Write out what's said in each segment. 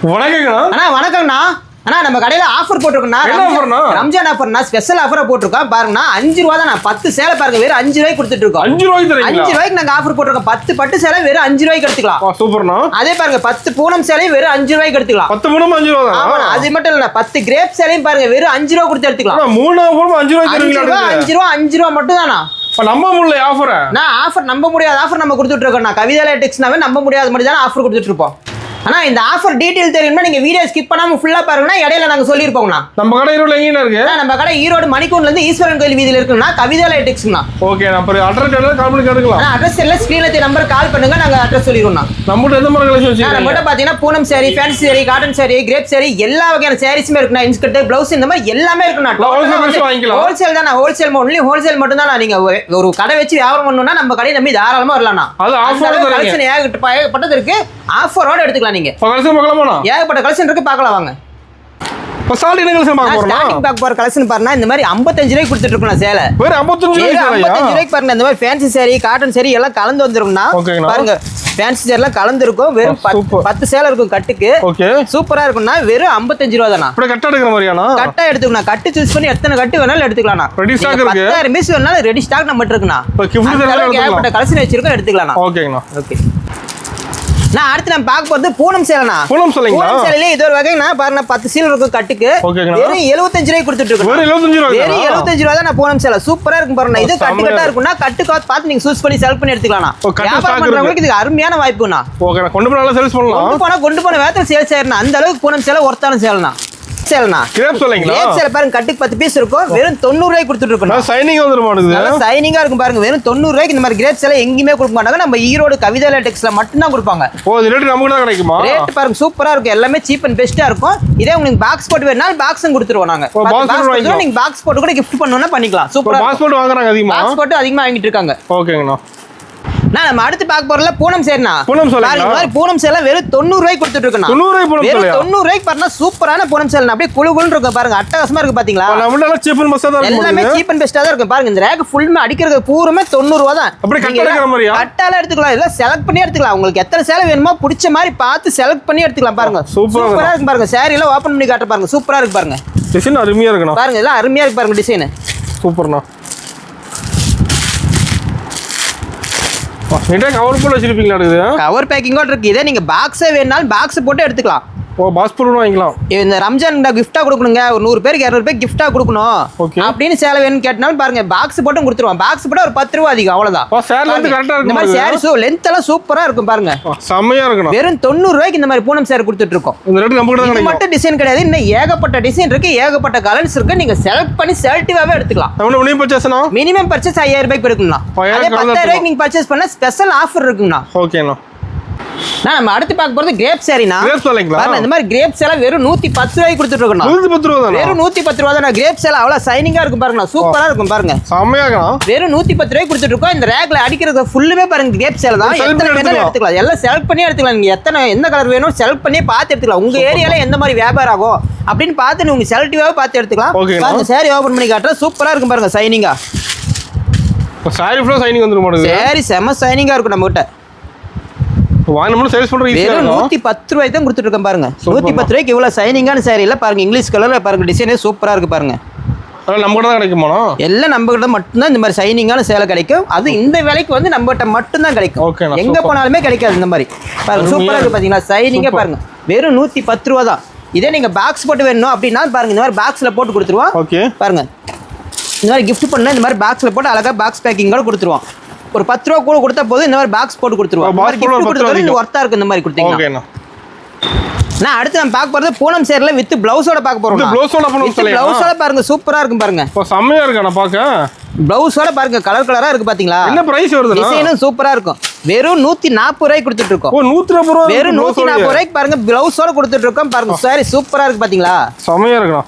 வணக்கங்கண்ணா. அண்ணா வணக்கம்ண்ணா. அண்ணா நம்ம கடையில ஆஃபர் போட்டிருக்கோம்ண்ணா. ரம்ஜான் ஆஃபர்னா ஸ்பெஷல் ஆஃபரா போட்டிருக்கோம் பாருங்கண்ணா. 5 ரூபா தான். 10 சேலை பாருங்க வெறும் 5 ரூபாய்க்கு கொடுத்துட்டு இருக்கோம். 5 ரூபாய்க்கு தரீங்களா? 5 ரூபாய்க்கு நாங்க ஆஃபர் போட்டிருக்கோம். 10 பட்டு சேலை வெறும் 5 ரூபாய்க்கு எடுத்துக்கலாம். சூப்பர்ண்ணா. அதே பாருங்க 10 பூனம் சேலையும் வெறும் 5 ரூபாய்க்கு எடுத்துக்கலாம். 10 பூனம் 5 ரூபா தான். ஆமா அது மட்டும் இல்ல 10 கிரேப் சேலையும் பாருங்க வெறும் 5 ரூபா கொடுத்து எடுத்துக்கலாம். 3 பூனம் 5 ரூபாய்க்கு தரீங்களா? 5 ரூபா மட்டும் தானா? நம்ப முடியல ஆஃபர். நான் ஆஃபர் நம்ப முடியாத ஆஃபர் நம்ம கொடுத்துட்டு இருக்கோம். கவிதா லேட்டெக்ஸ்னாவே நம்ப முடியாத மட்டும் தான் ஆஃபர் கொடுத்துட்டு இருப்போம். ஆனா இந்த ஆஃபர் டீடைல் தெரியும்னா நீங்க வீடியோ ஸ்கிப் பண்ணாம ஃபுல்லா பாருங்கன்னா இடையில நாங்க சொல்லிருப்போம்னா. நம்ம கடை ஈரோட்ல எங்க இருக்கு? நம்ம கடை ஈரோடு மணிக்கூண்ட்ல இருந்து ஈஸ்வரன் கோயில் வீதியில இருக்குன்னா கவிதா லேட்டெக்ஸ்னா. ஓகே நான் அட்ரஸ் கால் பண்ணி கேட்டுக்கலாம். அட்ரஸ் எல்லாம் ஸ்கிரீன்ல தெரிய நம்பர் கால் பண்ணுங்க நாங்க அட்ரஸ் சொல்லிரோம்னா. நம்மட்ட எந்த மாதிரி கலெக்ஷன் வச்சிருக்கீங்க? நம்மட்ட பாத்தீங்கன்னா Poonam saree, fancy saree, cotton saree, crepe saree எல்லா வகையான sareesமே இருக்குனா. இன்ஸ்கர்ட், ப்ளவுஸ் இந்த மாதிரி எல்லாமே இருக்குனா. ஹோல்சேல் தான. ஹோல்சேல் ஒன்லி ஹோல்சேல் மட்டும் தான். நீங்க ஒரு கடை வச்சு வியாபாரம் பண்ணனும்னா நம்ம கடை நம்பி தாராளமா வரலாம்னா. அது ஆஃபரோட கலெக்ஷன் ஏகப்பட்டது இருக்கு. ஆஃபரோட எடுத்துக்கலாம் நீங்க. ஏகப்பட்ட கலெக்ஷன் இருக்கு பார்க்கலாம் வாங்க. ஸ்டார்டிங் கலெக்ஷன் பாருங்க இந்த மாதிரி 55 ரூபாய்க்கு கொடுத்துட்டு இருக்கோம் சேலை. வேற 55 ரூபாய்க்கு பாருங்க இந்த மாதிரி ஃபேன்சி saree, காட்டன் saree எல்லாம் கலந்து வந்துருக்கும்னா. பாருங்க ஃபேன்சி saree எல்லாம் கலந்து இருக்கும். வெறும் 10 சேலை இருக்கும் கட்டுக்கு. ஓகே சூப்பரா இருக்கும்னா வெறும் 55 ரூபாய் தானா. அப்படியே கட்ட எடுக்கிற மாதிரியானா? கட்டா எடுத்துக்கணும். கட்டு சூஸ் பண்ணி எத்தனை கட்டு வேணாலும் எடுத்துக்கலாம்னா. ரெடி ஸ்டாக் இருக்கு. 10,000 பீஸ் வேணாலும் ரெடி ஸ்டாக் நம்மட்ட இருக்குனா. ஏகப்பட்ட கலெக்ஷன் வச்சிருக்கோம் எடுத்துக்கலாம்னா. ஓகேங்கண்ணா. ஓகே நான் அடுத்து நான் பார்க்க போறது பூனம் சேலைனா. பூனம் சேலைங்களா? பூனம் சேலையில இது ஒரு வகைனா பாருங்க 10 சீல் இருக்கும் கட்டுக்கு. வெறும் 75 ரூபாய்க்கு கொடுத்துட்டு இருக்கோம். வெறும் 75 ரூபாய். வெறும் 75 ரூபாய் தான் பூனம் சேலை. சூப்பரா இருக்கும் பாருங்க. இது கட்டு கட்டா இருக்கும்னா கட்டு பார்த்து நீங்க சூஸ் பண்ணி செலக்ட் பண்ணி எடுத்துக்கலாம்னா. வியாபாரம் பண்றவங்களுக்கு இது அருமையான வாய்ப்புனா. ஓகே நான் கொண்டு போய் நல்லா சேல்ஸ் பண்ணலாம். கொண்டு போன வேத்துல சேல்ஸ் ஆயிரணும். அந்த அளவுக்கு பூனம் சேலை ஒர்த்தான சேலைனா. சேலைனா கிரேப் சேலைங்களா? கிரேப் சேலை பாருங்க கட்டுக்கு 10 பீஸ் இருக்கும். வெறும் 90 ரூபாய்க்கு கொடுத்துட்டு இருக்கோம். சைனிங் வந்துற மாட்டேங்குது. நல்லா சைனிங்கா இருக்கும் பாருங்க. வெறும் 90 ரூபாய்க்கு இந்த மாதிரி கிரேப் சேலை எங்கயுமே கொடுக்க மாட்டாங்க. நம்ம ஈரோடு கவிதா லேட்டெக்ஸ்ல மட்டும் தான் கொடுப்பாங்க. ஓ இது ரேட் நமக்கு தான் கிடைக்குமா? ரேட் பாருங்க சூப்பரா இருக்கும். எல்லாமே சீப் அண்ட் பெஸ்டா இருக்கும். இதே உங்களுக்கு பாக்ஸ் போட்டு வேணாலும் பாக்ஸும் கொடுத்துருவோம் நாங்க. நீங்க பாக்ஸ் போட்டு கூட கிஃப்ட் பண்ணனும்னா பண்ணிக்கலாம். சூப்பரா பாக்ஸ் போட்டு வாங்குறாங்க அதிகமா. பாக்ஸ் போட்டு அதிகமா வாங்கிட்டு இருக்காங்க. ஓகேங்கண்ணா. நம்ம அடுத்து பார்க்க போறல பூனம் சேலைனா. பூனம் சேலை இந்த மாதிரி பூனம் சேலை வெறும் 90 ரூபாய்க்கு கொடுத்துட்டு இருக்கோம். 90 ரூபாய் பூனம் சேலை. 90 ரூபாய்க்கு பாருங்க சூப்பரான பூனம் சேலை. அப்படியே குளு குளுன்னு இருக்கும் பாருங்க. அட்டகாசமா இருக்கு பாத்தீங்களா? நம்மள சீப் அண்ட் பெஸ்டா தான் இருக்கு. எல்லாமே சீப் அண்ட் பெஸ்டா தான் இருக்கும் பாருங்க. இந்த ரேக் ஃபுல்லுமே அடிக்கிறது பூரமே 90 ரூபாய் தான். அப்படியே கட்ட எடுக்கிற மாதிரியா? கட்டால எடுத்துக்கலாம். இல்ல செலக்ட் பண்ணி எடுத்துக்கலாம். உங்களுக்கு எத்தனை சேலை வேணுமோ பிடிச்ச மாதிரி பார்த்து செலக்ட் பண்ணி எடுத்துக்கலாம் பாருங்க. சூப்பரா இருக்கு பாருங்க. saree எல்லாம் ஓபன் பண்ணி காட்ட பாருங்க. சூப்பரா இருக்கு பாருங்க. டிசைன் அருமையா இருக்குண்ணா. பாருங்க எல்லாம் அருமையா இருக்கு பாருங்க டிசைன். சூப்பர்ண்ணா. நீங்க கவர் போட்டு வச்சிருப்பீங்களா? இருக்குது கவர் பேக்கிங்கோட இருக்கு. இதே நீங்க பாக்ஸே வேணாலும் பாக்ஸ் போட்டு எடுத்துக்கலாம். ஓ பாக்ஸ் போட்டு வாங்கிக்கலாம். இந்த ரம்ஜான் கிஃப்டா கொடுக்கணுங்க. ஒரு 100 பேருக்கு 200 பேருக்கு கிஃப்டா கொடுக்கணும் அப்படின்னு சேலை வேணும்னு கேட்டனாலும் பாருங்க பாக்ஸ் போட்டு கொடுத்துருவோம். பாக்ஸ் போட்டு ஒரு 10 ரூபாய் அதிகம் அவ்வளவுதான். சேலை வந்து கரெக்டா இருக்கு. இந்த மாதிரி சாரீஸ் லென்த் எல்லாம் சூப்பரா இருக்கும் பாருங்க. செமையா இருக்கணும். வெறும் 90 ரூபாய்க்கு இந்த மாதிரி பூனம் சேலை கொடுத்துட்டு இருக்கோம். இந்த ரேட் நமக்கு தான் கிடைக்கும். மட்டும் டிசைன் கிடையாது. இன்னும் ஏகப்பட்ட டிசைன் இருக்கு. ஏகப்பட்ட கலர்ஸ் இருக்கு. நீங்க செலக்ட் பண்ணி செலக்டிவாவே எடுத்துக்கலாம். எவ்வளவு மினிமம் பர்சேஸ்னா? மினிமம் பர்சேஸ் 5000 ரூபாய்க்கு எடுக்கணும். அதே 10,000 ரூபாய்க்கு நீங்க பர்சேஸ் பண்ணா ஸ்பெஷல் ஆஃபர் இருக்குங்கண்ணா. ஓகேண்ணா. நம்ம அடுத்து பார்க்க போறது கிரேப் சேரீனா. கிரேப் சேலைங்களா? பாருங்க இந்த மாதிரி கிரேப் சேலை வெறும் 110 ரூபாய்க்கு கொடுத்துட்டு இருக்கோம். 110 ரூபாய் தானா? வெறும் 110 ரூபாய் தானா. கிரேப் சேலை அவ்வளவு சைனிங்கா இருக்கும் பாருங்க. சூப்பரா இருக்கும் பாருங்க. செமையா இருக்கும். வெறும் 110 ரூபாய்க்கு கொடுத்துட்டு இருக்கோம். இந்த ரேக்ல அடிக்கிறது ஃபுல்லுமே பாருங்க கிரேப் சேலை தான். எத்தனை வேணாலும் எடுத்துக்கலாம். எல்லாம் செலக்ட் பண்ணி எடுத்துக்கலாம். நீங்க எந்த கலர் வேணும் செலக்ட் பண்ணி பார்த்து எடுத்துக்கலாம். உங்க ஏரியால எந்த மாதிரி வியாபாரம் ஆகும் அப்படின்னு பார்த்து நீங்க செலக்டிவாவே பார்த்து எடுத்துக்கலாம். பாருங்க saree ஓபன் பண்ணி காட்டுறேன். சூப்பரா இருக்கும் பாருங்க சைனிங்கா. saree ஃபுல்லா சைனிங் வந்துற மாட்டேங்குது. saree செம சைனிங்கா இருக்கும் நம்ம கிட்ட. வாங்கணும்னு சேல்ஸ் பண்ற ஈஸியா இருக்கும். 110 ரூபாய்க்கு தான் கொடுத்துட்டு இருக்கேன் பாருங்க. 110 ரூபாய்க்கு இவ்வளவு சைனிங்கான saree இல்ல பாருங்க. இங்கிலீஷ் கலர்ல பாருங்க டிசைனே சூப்பரா இருக்கு பாருங்க. அதெல்லாம் நம்ம கிட்ட தான் கிடைக்குமா? எல்லாம் நம்ம கிட்ட மட்டும் தான் இந்த மாதிரி சைனிங்கான சேலை கிடைக்கும். அது இந்த விலைக்கு வந்து நம்ம கிட்ட மட்டும் தான் கிடைக்கும். எங்க போனாலுமே கிடைக்காது இந்த மாதிரி. பாருங்க சூப்பரா இருக்கு பாத்தீங்களா சைனிங்கா பாருங்க. வெறும் 110 ரூபாய் தான். இதே நீங்க பாக்ஸ் போட்டு வேணும் அப்படின்னா பாருங்க இந்த மாதிரி பாக்ஸ்ல போட்டு கொடுத்துருவோம். ஓகே பாருங்க இந்த மாதிரி gift பண்ணா இந்த மாதிரி பாக்ஸ்ல போட்டு அழகா பாக்ஸ் பேக்கிங்கோட கொடுத்துருவோம். ஒரு 10 ரூபா கூட கொடுத்தா போதும். இந்த மாதிரி பாக்ஸ் போட்டு கொடுத்துருவோம். ஒர்த்தா இருக்கு இந்த மாதிரி கொடுத்தீங்கன்னா. நான் அடுத்து நம்ம பார்க்க போறது பூனம் சேரில் வித் பிளவுஸோட பார்க்க போறோம். பிளவுஸோட பாருங்க சூப்பரா இருக்கும் பாருங்க. செம்மையா இருக்கு நான் பார்க்க. பிளவுஸோட பாருங்க கலர் கலரா இருக்கு பாத்தீங்களா? என்ன பிரைஸ் வருது? டிசைனும் சூப்பரா இருக்கும். வெறும் 140 ரூபாய்க்கு கொடுத்துட்டு இருக்கோம். ஓ 140 ரூபாய். வெறும் 140 ரூபாய்க்கு பாருங்க பிளவுஸோட கொடுத்துட்டு இருக்கோம். பாருங்க சாரி சூப்பரா இருக்கு பாத்தீங்களா? செம்மையா இருக்குடா.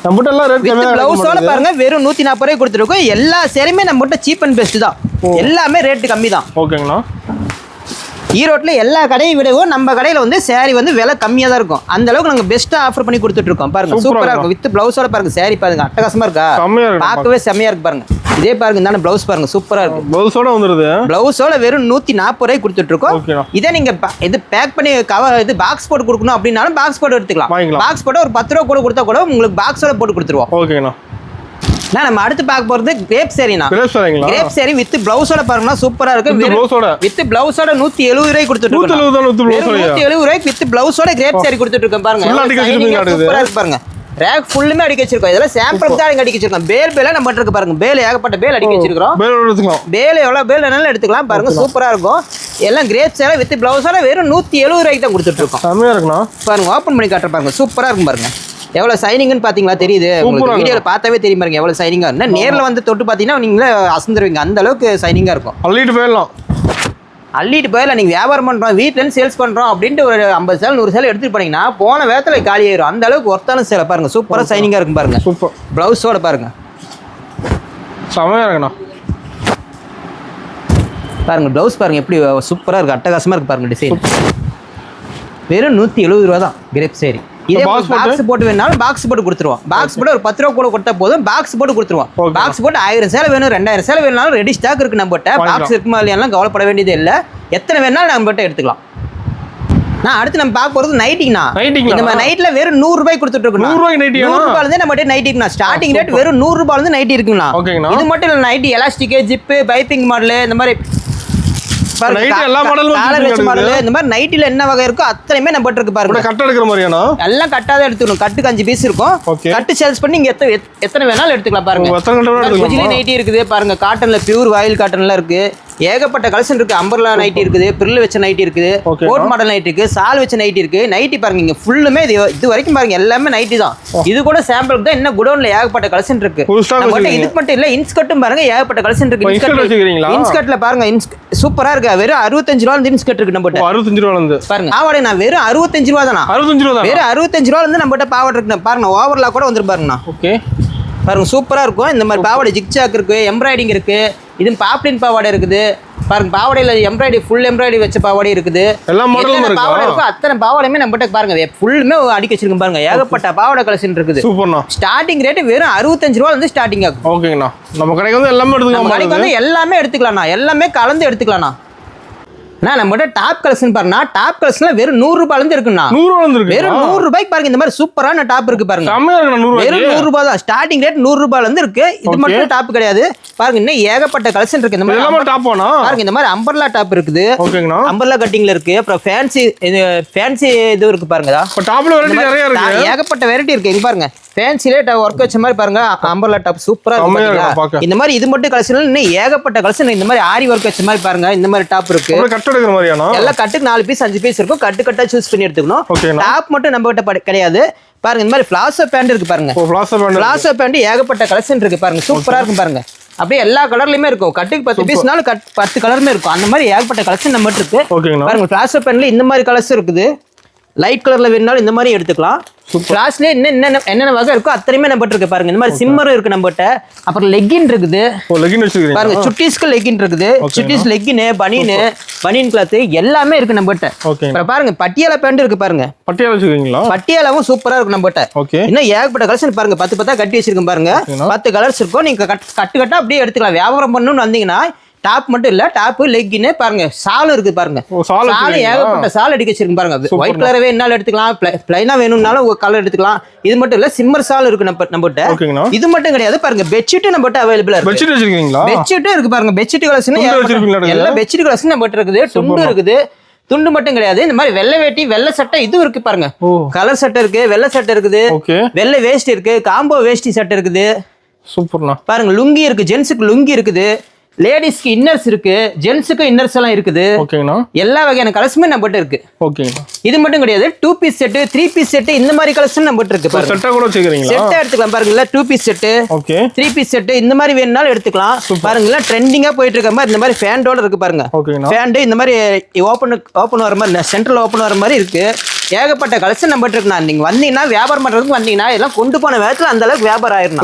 நம்மட்ட எல்லாம் ரேட் கம்மியா இருக்கு. பிளவுஸோட பாருங்க வெறும் 140 ரூபாய்க்கு கொடுத்துட்டு இருக்கோம். எல்லா சேரீமே நம்மட்ட சீப் அண்ட் பெஸ்ட் தான். எல்லாமே ரேட் கம்மி தான். ஓகேங்களா. ஈரோட்டில் எல்லா கடையும் விடவும் நம்ம கடையில் வந்து saree வந்து விலை கம்மியாக தான் இருக்கும். அந்த அளவுக்கு நாங்கள் பெஸ்ட்டாக ஆஃபர் பண்ணி கொடுத்துட்டு இருக்கோம். பாருங்க சூப்பராக இருக்கும். வித் பிளவுஸோட பாருங்க saree பாருங்க அட்டகாசமா இருக்கா, பார்க்கவே செம்மையா இருக்கு பாருங்க. இதே பாருங்க இந்த பிளவுஸ் பாருங்க சூப்பரா இருக்கு. பிளவுஸோட வந்துருது. பிளவுஸோட வெறும் 140 ரூபாய் கொடுத்துட்டு இருக்கோம். இதே நீங்க இது பேக் பண்ணி கவர் இது பாக்ஸ் போட்டு கொடுக்கணும் அப்படின்னாலும் பாக்ஸ் போட்டு எடுத்துக்கலாம். பாக்ஸ் போட்டு ஒரு 10 ரூபா கூட கொடுத்தா கூட உங்களுக்கு பாக்ஸோட போட்டு கொடுத்துருவோம். ஓகேண்ணா. நம்ம அடுத்து பார்க்க போறது கிரேப் சாரினா. கிரேப் சாரி வித் பிளவுஸோட பாருங்க சூப்பரா இருக்கு. வித் பிளவுஸோட 170 ரூபாய் கொடுத்துட்டு இருக்கோம். 170 ரூபாய்க்கு வித் பிளவுஸோட கிரேப் சாரி கொடுத்துட்டு இருக்கோம் பாருங்க. சூப்பரா இருக்கு பாருங்க. ரேக் ஃபுல்லுமே அடிக்க வச்சிருக்கோம். இதெல்லாம் சாம்பிளுக்கு தான் அடிக்க வச்சிருக்கோம். பேல் நம்ம இருக்கு பாருங்க. பேல் ஏகப்பட்ட பேல் அடிக்க வச்சிருக்கோம். பேல் எவ்வளவு பேல் வேணாலும் எடுத்துக்கலாம் பாருங்க. சூப்பரா இருக்கும். எல்லாம் கிரேப் சாரி வித் பிளவுஸோட வெறும் 170 ரூபாய்க்கு தான் கொடுத்துட்டு இருக்கோம். செமையா இருக்குண்ணா. பாருங்க ஓபன் பண்ணி காட்டுற பாருங்க. சூப்பரா இருக்கும் பாருங்க. எவ்வளவு சைனிங்னு பாத்தீங்களா தெரியுது உங்களுக்கு. வீடியோல பார்த்தாவே தெரியும் பாருங்க எவ்வளவு சைனிங்கா இருக்கு. நேர்ல வந்து தொட்டு பாத்தீங்கன்னா நீங்களே அசந்துருவீங்க. அந்த அளவுக்கு சைனிங்கா இருக்கும். அள்ளிட்டு போயிடலாம். நீங்கள் வியாபாரம் பண்ணுறோம் வீட்டிலேருந்து சேல்ஸ் பண்ணுறோம் அப்படின்ட்டு ஒரு 50 சேலை 100 சேலை எடுத்துகிட்டு போனீங்கன்னா போன வேத்தில் காலி ஆயிரும். அந்த அளவுக்கு ஒர்த்தான சேலை பாருங்கள். சூப்பராக சைனிங்காக இருக்கும் பாருங்கள். சூப்பர் ப்ளவுஸோட பாருங்கள் செமையாக இருக்குண்ணா. பாருங்கள் ப்ளவுஸ் பாருங்கள் எப்படி சூப்பராக இருக்குது. அட்டகாசமாக இருக்குது பாருங்கள். டிசைன் வெறும் 170 ரூபா தான் கிரேப் சாரி. இதே பாக்ஸ் போட்டு வேணாலும் பாக்ஸ் போட்டு கொடுத்துருவோம். பாக்ஸ் போட்டு ஒரு 10 ரூபா கூட கொடுத்தா போதும். பாக்ஸ் போட்டு கொடுத்துருவோம். பாக்ஸ் போட்டு 1000 சேலை வேணும் 2000 சேலை வேணாலும் ரெடி ஸ்டாக் இருக்கு நம்மகிட்ட. பாக்ஸ் இருக்குமா இல்லையாலும் கவலைப்பட வேண்டியது இல்லை. எத்தனை வேணாலும் நம்மகிட்ட எடுத்துக்கலாம். நான் அடுத்து நம்ம பார்க்க போறது நைட்டிங்கண்ணா. நம்ம நைட்ல வெறும் 100 ரூபாய் கொடுத்துட்டு இருக்கோம். 100 ரூபாயில நம்ம நைட்டிங்கண்ணா. ஸ்டார்டிங் ரேட் வெறும் 100 ரூபாயில நைட்டி இருக்குங்களா. இது மட்டும் இல்லை nighty elastic zip piping model இந்த மாதிரி இந்த மாதிரி நைட்டில என்ன வகை இருக்கோ அத்தனையுமே நம்ம இருக்கு பாருங்க. கட் எடுக்கிற மாதிரியானா எல்லாம் கட்டாத எடுத்துக்கணும். கட்டுக்கு 5 பீஸ் இருக்கும். கட்டு சேல்ஸ் பண்ணி நீங்க எத்தனை வேணாலும் எடுத்துக்கலாம் பாருங்க. குஜிலி நைட்டி இருக்குது பாருங்க. காட்டன்ல பியூர் வாயில் காட்டன்ல இருக்கு. ஏகப்பட்ட கலெக்ஷன் இருக்கு. அம்பர்லா நைட்டி இருக்குது. பிரில் வச்ச நைட்டி இருக்குது. கோட் மாடல் நைட்டி இருக்கு. சால் வச்ச நைட்டி இருக்கு. நைட்டி பாருங்க இங்க ஃபுல்லுமே இது வரைக்கும் பாருங்க எல்லாமே நைட்டி தான். இது கூட சாம்பிளுக்கு தான். இன்னும் குடோன்ல ஏகப்பட்ட கலெக்ஷன் இருக்கு. இது மட்டும் இல்ல இன்ஸ்கர்ட்டும் பாருங்க ஏகப்பட்ட கலெக்ஷன் இருக்கு. இன்ஸ்கர்ட்ல பாருங்க சூப்பரா இருக்கு. வெறும் 65 ரூபாய் இன்ஸ்கர்ட் இருக்கு நம்ம. 65 ரூபாய் இருந்து பாருங்க. பாவாடை நான் வெறும் 65 ரூபாய் தானா. 65 ரூபாய் வெறும் 65 ரூபாய் இருந்து நம்ம பாவாடை இருக்கு பாருங்க. ஓவர்லா கூட வந்துரு பாருங்கண்ணா. ஓகே பாருங்க சூப்பரா இருக்கும். இந்த மாதிரி பாவாடை ஜிக்ஜாக் இருக்கு. எம்ப்ராய்டிங் இருக்கு. இது பாப்ளின் பாவாடை இருக்குது பாருங்க. பாவாடையில எம்ப்ராய்டரி ஃபுல் எம்ப்ராய்டரி வச்ச பாவாடை இருக்குது. எல்லா மாடலும் பாவாடை இருக்கும். அத்தனை பாவாடையுமே நம்மகிட்ட பாருங்க ஃபுல்லுமே அடிக்க வச்சிருக்கோம் பாருங்க. ஏகப்பட்ட பாவாடை கலெக்ஷன் இருக்குது. சூப்பர்ண்ணா. ஸ்டார்டிங் ரேட் வெறும் 65 ரூபாய் வந்து ஸ்டார்டிங் ஆகும். ஓகேங்கண்ணா. நம்ம கடைக்கு வந்து எல்லாமே எடுத்துக்கலாம். கடைக்கு வந்து எல்லாமே எடுத்துக்கலாம்ண்ணா. எல்லாமே கலந்து எடுத்துக்கலாம்ண்ணா. நம்மகிட்ட டாப் கலெக்ஷன் பாருங்க. டாப் கலெக்ஷன்ல வெறும் 100 ரூபாயில இருந்து இருக்குண்ணா. 100 ரூபாயில இருக்கு. வெறும் 100 ரூபாய்க்கு பாருங்க. இந்த மாதிரி சூப்பரான டாப் இருக்கு பாருங்க. வெறும் 100 ரூபாய் தான். ஸ்டார்டிங் ரேட் 100 ரூபாயில இருந்து இருக்கு. இது மட்டும் டாப் கிடையாது பாருங்க. இன்னும் ஏகப்பட்ட கலெக்ஷன் இருக்கு. இந்த மாதிரி டாப் பாருங்க. இந்த மாதிரி அம்பர்லா டாப் இருக்குது. அம்பர்லா கட்டிங்ல இருக்கு. அப்புறம் ஃபேன்சி இது இருக்கு பாருங்க. டாப்ல வெரைட்டி நிறைய இருக்கு. ஏகப்பட்ட வெரைட்டி இருக்கு. இங்க பாருங்க ஃபேன்சிலே ஒர்க் வச்ச மாதிரி பாருங்க. அம்பர்லா டாப் சூப்பரா இருக்கு. இந்த மாதிரி இது மட்டும் கலெக்ஷன் இன்னும் ஏகப்பட்ட கலெக்ஷன். இந்த மாதிரி ஆரி ஒர்க் வச்ச மாதிரி பாருங்க. இந்த மாதிரி டாப் இருக்கு. எல்லாம் கட்டுக்கு 4 பீஸ் 5 பீஸ் இருக்கும். கட்டு கட்டா சூஸ் பண்ணி எடுத்துக்கணும். டாப் மட்டும் நம்ம கிட்ட கிடையாது பாருங்க. இந்த மாதிரி பிளாசோ பேண்ட் இருக்கு பாருங்க. பிளாசோ பேண்ட் ஏகப்பட்ட கலெக்ஷன் இருக்கு பாருங்க. சூப்பரா இருக்கும் பாருங்க. அப்படியே எல்லா கலர்லயுமே இருக்கும். கட்டுக்கு 10 பீஸ்னாலும் 10 கலருமே இருக்கும். அந்த மாதிரி ஏகப்பட்ட கலெக்ஷன் நம்ம இருக்கு பாருங்க. பிளாசோ பேண்ட்ல இந்த மாதிரி கலர்ஸ் இருக்குது. லைட் கலர்ல வேணும்னாலும் இந்த மாதிரி எடுத்துக்கலாம். கிளாஸ்ல என்னென்ன வகை இருக்கோ அத்தனையுமே நம்ம இருக்கு பாருங்க. இந்த மாதிரி சிம்மரும் இருக்கு நம்மகிட்ட. அப்புறம் லெக்கின் இருக்குது பாருங்க. சுட்டீஸ்க்கு லெக்கின் இருக்குது. சுட்டீஸ் லெக்கின் பனியன் கிளாத் எல்லாமே இருக்கு நம்மகிட்ட. அப்புறம் பாருங்க பட்டியாலா பேண்ட் இருக்கு பாருங்க. பட்டியாலாவும் சூப்பரா இருக்கு நம்மகிட்ட. இன்னும் ஏகப்பட்ட கலெக்ஷன் பாருங்க. 10 கட்டி வச்சிருக்கோம் பாருங்க. 10 கலர்ஸ் இருக்கும். நீங்க கட்டு கட்டா அப்படியே எடுத்துக்கலாம். வியாபாரம் பண்ணணும்னு வந்தீங்கன்னா டாப் மட்டும் இல்ல டாப் லெக்கின்னு பாருங்க. சாலும் இருக்கு பாருங்க. சாலும் ஏகப்பட்ட சால் அடிக்க வச்சிருக்கு பாருங்க. ஒயிட் கலரவே என்னாலும் எடுத்துக்கலாம். பிளைனா வேணும்னாலும் கலர் எடுத்துக்கலாம். இது மட்டும் இல்ல சிம்மர் சால் இருக்கு நம்மகிட்ட. இது மட்டும் கிடையாது பாருங்க. பெட்ஷீட் நம்மகிட்ட அவைலபிளா இருக்கு. பெட்ஷீட்டும் இருக்கு பாருங்க. பெட்ஷீட் கலெக்ஷன் எல்லாம் பெட்ஷீட் கலெக்ஷன் நம்மகிட்ட இருக்குது. துண்டு இருக்குது. துண்டு மட்டும் கிடையாது. இந்த மாதிரி வெள்ளை வேட்டி வெள்ளை சட்டை இது இருக்கு பாருங்க. கலர் சட்டை இருக்கு. வெள்ளை சட்டை இருக்குது. வெள்ளை வேஷ்டி இருக்கு. காம்போ வேஷ்டி சட்டை இருக்குது. சூப்பர்ண்ணா. பாருங்க லுங்கி இருக்கு. ஜென்ஸுக்கு லுங்கி இருக்குது. லேடிஸ்க்கு இன்னர்ஸ் இருக்கு. ஜென்ஸுக்கு இன்னர்ஸ் எல்லாம் இருக்குது. எல்லா வகையான கலெக்ஷனுமே நம்மகிட்ட இருக்கு. இது மட்டும் கிடையாது. 2 பீஸ் செட் 3 பீஸ் செட் இந்த மாதிரி கலெக்ஷன் நம்மகிட்ட இருக்கு. செட்டா எடுத்துக்கலாம் பாருங்க. 2 பீஸ் செட் 3 பீஸ் செட் இந்த மாதிரி வேணும்னாலும் எடுத்துக்கலாம். பாருங்க ட்ரெண்டிங்கா போயிட்டு இருக்க மாதிரி இந்த மாதிரி ஃபேண்டோட இருக்கு பாருங்க. ஃபேண்ட் இந்த மாதிரி ஓப்பன் வர மாதிரி சென்ட்ரல் ஓப்பன் வர மாதிரி இருக்கு. ஏகப்பட்ட கலெக்ஷன் நம்மகிட்ட இருக்கு. நீங்க வந்தீங்கன்னா வியாபாரம் பண்றதுக்கு வந்தீங்கன்னா எல்லாம் கொண்டு போன வேகத்துல அந்த அளவுக்கு வியாபாரம் ஆயிரும்.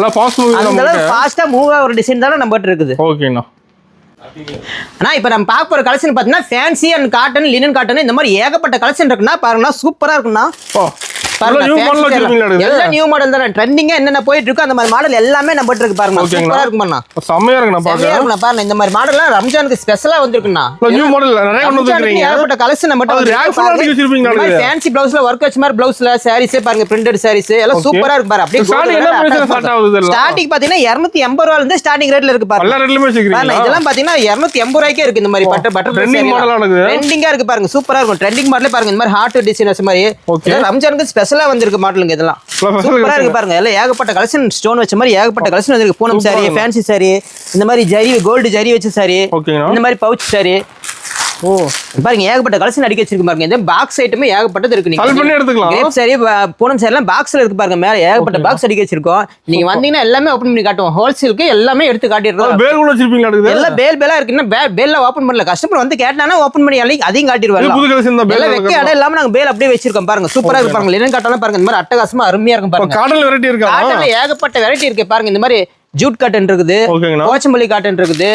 அந்த அளவுக்கு ஃபாஸ்டா மூவ் ஆகிற டிசைன் தானே நம்மகிட்ட இருக்குது. ஆனா இப்போ நம்ம பார்க்க போற கலெக்ஷன் பார்த்தீங்கன்னா fancy and cotton linen cotton இந்த மாதிரி ஏகப்பட்ட கலெக்ஷன் இருக்குன்னா பாருங்கன்னா சூப்பரா இருக்குண்ணா. எல்லாம் நியூ மாடல் தான் ட்ரெண்டிங்கா என்னென்ன போயிட்டு இருக்கு அந்த மாதிரி மாடல் எல்லாமே நம்ம இருக்கு பாருங்க. சூப்பரா இருக்குண்ணா. செமையா இருக்குண்ணா பாருங்க. இந்த மாதிரி மாடல்லாம் ரம்ஜானுக்கு ஸ்பெஷலா வந்திருக்குண்ணா. நியூ மாடல் நிறைய கொண்டு வந்திருக்கீங்க. ஏகப்பட்ட கலெக்ஷன் நம்ம கிட்ட ஃபேன்சி பிளவுஸ்ல ஒர்க் வச்ச மாதிரி பிளவுஸ்ல சாரீஸ் பாருங்க, பிரிண்டட் சாரீஸ் எல்லாம் சூப்பரா இருக்கு பாருங்க. அப்படியே ஸ்டார்டிங் பாத்தீங்கன்னா 280 ரூபாயில இருந்து ஸ்டார்டிங் ரேட்ல இருக்கு பாருங்க. எல்லா ரேட்லயுமே வச்சிருக்கீங்க. இதெல்லாம் பாத்தீங்கன்னா 280 ரூபாய்க்கே இருக்கு இந்த மாதிரி பட்டர் ட்ரெண்டிங் மாடலா இருக்கு. ட்ரெண்டிங்கா இருக்கு பாருங்க. சூப்பரா இருக்கும். ட்ரெண்டிங் மாடலே பாருங்க. இந்த மாதிரி ஹார்ட் டிசைன் வச்ச மாதிரி ரம்ஜானுக்கு ஸ்பெஷலா வந்திருக்கு மாடலுங்க. இதெல்லாம் சூப்பரா இருக்கு பாருங்க. எல்லாம் ஏகப்பட்ட கலெக்ஷன் ஸ்டோன் வச்ச மாதிரி ஏகப்பட்ட கலெக்ஷன் வந்திருக்கு. பூனம் சாரி, ஃபேன்சி சாரி, இந்த மாதிரி ஜரி கோல்டு ஜரி வச்ச சாரி, இந்த மாதிரி பவுச் சாரி. ஓ பாருங்க ஏகப்பட்ட கலெக்ஷன் அடிக்க வச்சிருக்கு பாருங்க. இந்த பாக்ஸ் ஐட்டமே ஏகப்பட்டது இருக்கு. நீங்க பண்ணி எடுத்துக்கலாம். கிரேப் சாரி, பூனம் சாரி எல்லாம் பாக்ஸ்ல இருக்கு பாருங்க. மேல ஏகப்பட்ட பாக்ஸ் அடிக்க வச்சிருக்கோம். நீங்க வந்தீங்கன்னா எல்லாமே ஓபன் பண்ணி காட்டுவோம். ஹோல்சேலுக்கு எல்லாமே எடுத்து காட்டிடுறோம். பேல் கூட வச்சிருப்பீங்க. எல்லாம் பேலா இருக்குன்னா பேல்ல ஓபன் பண்ணல. கஸ்டமர் வந்து கேட்டானா ஓபன் பண்ணி அதையும் காட்டிடுவாங்க. புது கலெக்ஷன் தான். எல்லாம் வெக்க இடம் இல்லாம நாங்க பேல் அப்படியே வச்சிருக்கோம் பாருங்க. சூப்பரா இருக்கு பாருங்க. லினன் காட்டன் பாருங்க. இந்த மாதிரி அட்டகாசமா அருமையா இருக்கும் பாருங்க. காட்டன் வெரைட்டி இருக்கு. காட்டன்ல ஏகப்பட்ட வெரைட்டி இருக்கு பாருங்க. இந்த மாதிரி ஜூட் காட்டன் இருக்குது, போச்சம்பள்ளி காட்டன் இருக்குது,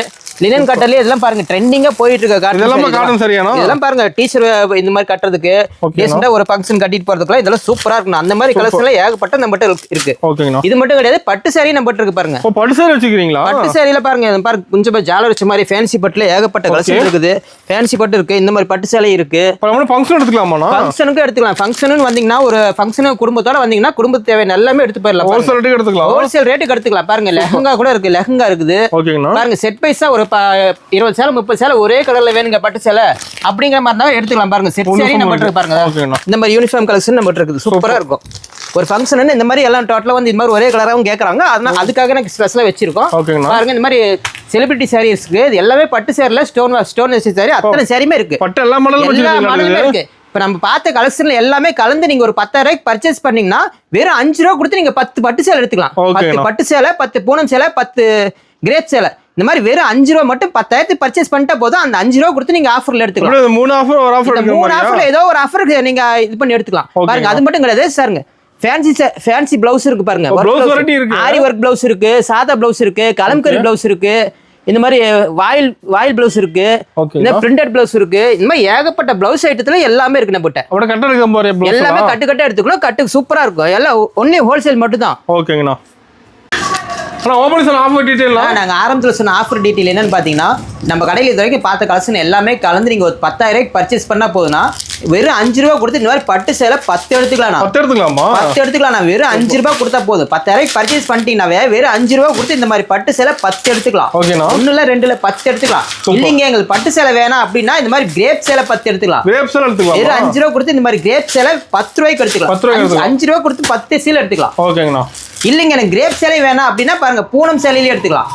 லினன் காட்டன்ல இதெல்லாம் பாருங்க ட்ரெண்டிங்கா போயிட்டு இருக்க காட்டன். இதெல்லாம் காட்டன் சரியானோ? இதெல்லாம் பாருங்க டீச்சர் இந்த மாதிரி கட்டறதுக்கு, டீசன்ட்டா ஒரு ஃபங்க்ஷன் கட்டிட்டு போறதுக்குலாம் இதெல்லாம் சூப்பரா இருக்கு. அந்த மாதிரி கலெக்ஷன்ல ஏகப்பட்ட நம்மட்ட இருக்கு. ஓகேங்க. இது மட்டும் கிடையாது, பட்டு சாரி நம்மட்ட இருக்கு பாருங்க. ஓ பட்டு சாரி வச்சிருக்கீங்களா? பட்டு சாரியில பாருங்க கொஞ்சம் ஜாலர் வச்ச மாதிரி ஃபேன்சி பட்டுல ஏகப்பட்ட கலெக்ஷன் இருக்குது. ஃபேன்சி பட்டு இருக்கு, இந்த மாதிரி பட்டு சேலை இருக்கு. நம்ம ஃபங்க்ஷன் எடுத்துக்கலாமா? ஃபங்க்ஷனுக்கு எடுத்துக்கலாம். ஃபங்க்ஷனுக்கு வந்தீங்கன்னா ஒரு ஃபங்க்ஷன் குடும்பத்தோட வந்தீங்கன்னா குடும்பத்துக்கு தேவையான எல்லாமே எடுத்து போயிடலாம். ஹோல்சேல் ரேட்டுக்கு எடுத்துக்கலாம். ஹோல்சேல் ரேட்டுக்கு எடுத்துக்கலாம். பாருங்க லெஹங்கா கூட இருக்கு. லெஹங்கா இருக்குது பாருங்க. செட் பைஸா ஒரு 20 சேலை 30 சேலை ஒரே கலர்ல வேணுங்க பட்டு சேலை அப்படிங்கிற மாதிரி தான் எடுத்துக்கலாம். பாருங்க செட் சாரி நம்ம இருக்கு பாருங்க. இந்த மாதிரி யூனிஃபார்ம் கலெக்ஷன் நம்ம இருக்குது. சூப்பரா இருக்கும். ஒரு ஃபங்க்ஷன் இந்த மாதிரி எல்லாம் டோட்டலா வந்து இந்த மாதிரி ஒரே கலராவும் கேக்குறாங்க. அதனால அதுக்காக எனக்கு ஸ்பெஷலா வச்சிருக்கோம். பாருங்க இந்த மாதிரி செலிபிரிட்டி சாரீஸ் இருக்கு. இது எல்லாமே பட்டு சேரில ஸ்டோன் வச்ச சாரி அத்தனை சாரியுமே இருக்கு. பட்டு எல்லா மாடலும் இருக்கு. இப்ப நம்ம பார்த்த கலெக்ஷன்ல எல்லாமே கலந்து நீங்க ஒரு 10,000 ரூபாய்க்கு பர்ச்சேஸ் பண்ணீங்கன்னா வெறும் 5 ரூபா கொடுத்து நீங்க 10 பட்டு சேலை எடுத்துக்கலாம். 10 பட்டு சேலை, 10 பூனம் சேலை, 10 கிரேப் சேலை, இந்த மாதிரி வெறும் 5 ரூபா மட்டும் 10,000 பர்ச்சேஸ் பண்ணிட்டா போதும். அந்த 5 ரூபா கொடுத்து நீங்க ஆஃபர்ல எடுத்துக்கலாம். 3 ஆஃபர் ஒரு ஆஃபர் இருக்கு. 3 ஆஃபர்ல ஏதோ ஒரு ஆஃபருக்கு நீங்க இது பண்ணி எடுத்துக்கலாம். பாருங்க அது மட்டும் கிடையாது சாருங்க. ஃபேன்சி பிளவுஸ் இருக்கு பாருங்க. ஆரி ஒர்க் பிளவுஸ் இருக்கு, சாதா பிளவுஸ் இருக்கு, கலம்கரி பிளவுஸ் இருக்கு, இந்த மாதிரி வாயில் பிளவுஸ் இருக்கு, இந்த பிரிண்டட் பிளவுஸ் இருக்கு. இந்த மாதிரி ஏகப்பட்ட பிளவுஸ் ஐட்டத்துல எல்லாமே இருக்கு நம்மகிட்ட. எல்லாமே கட்டு எடுத்துக்கணும். கட்டு சூப்பரா இருக்கும். எல்லாம் ஒன்லி ஹோல்சேல் மட்டும் தான். ஓகேங்கண்ணா. நாங்க ஆரம்பத்துல சொன்ன ஆஃபர் டீடைல் என்னன்னு பாத்தீங்கன்னா, நம்ம கடையில் இது வரைக்கும் பார்த்த கலெக்ஷன் எல்லாமே கலந்து நீங்க ஒரு 10,000 ரூபாய்க்கு பர்ச்சேஸ் பண்ணா போதுன்னா வெறும் 5 ரூபா கொடுத்து இந்த மாதிரி பட்டு சேலை 10 எடுத்துக்கலாம். 10 எடுத்துக்கலாம். வெறும் 5 ரூபாய் கொடுத்தா போதும். 10,000 ரூபாய்க்கு பர்ச்சேஸ் பண்ணிட்டீங்கன்னாவே வெறும் 5 ரூபா கொடுத்து இந்த மாதிரி பட்டு சேலை 10 எடுத்துக்கலாம். 1 இல்ல 2 இல்ல 10 எடுத்துக்கலாம். இல்லைங்க எங்களுக்கு பட்டு சேலை வேணாம் அப்படின்னா இந்த மாதிரி கிரேப் சேலை 10 எடுத்துக்கலாம். வெறும் 5 ரூபா கொடுத்து இந்த மாதிரி கிரேப் சேலை 10 ரூபாய்க்கு எடுத்துக்கலாம். 5 ரூபா கொடுத்து 10 சேலை எடுத்துக்கலாம். இல்லைங்க எனக்கு கிரேப் சேலை வேணாம் அப்படின்னா பாருங்க பூனம் சேலையிலே எடுத்துக்கலாம்.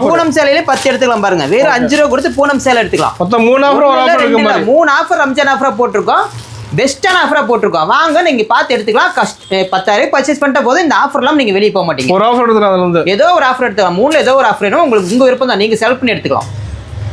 பூனம் சேலையிலே 10 எடுத்துக்கலாம். பாருங்க வெறும் 5 ரூபா கொடுத்து பூனம் சேலை எடுத்துக்கலாம். 3 ஆஃபர் ரம்ஜான் ஆஃபரா போட்டிருக்கோம். பெஸ்டான ஆஃபரா போட்டிருக்கோம். வாங்க நீங்க பார்த்து எடுத்துக்கலாம். 10,000 பர்ச்சேஸ் பண்ணிட்ட போது இந்த ஆஃபர்லாம் நீங்க வெளியே போக மாட்டீங்க. ஒரு ஆஃபர் எடுத்துக்கலாம். ஏதோ ஒரு ஆஃபர் எடுத்துக்கலாம். 3ல ஏதோ ஒரு ஆஃபர் வேணும் உங்களுக்கு. உங்க விருப்பம் தான். நீங்க செலக்ட் பண்ணி எடுத்துக்கலாம்.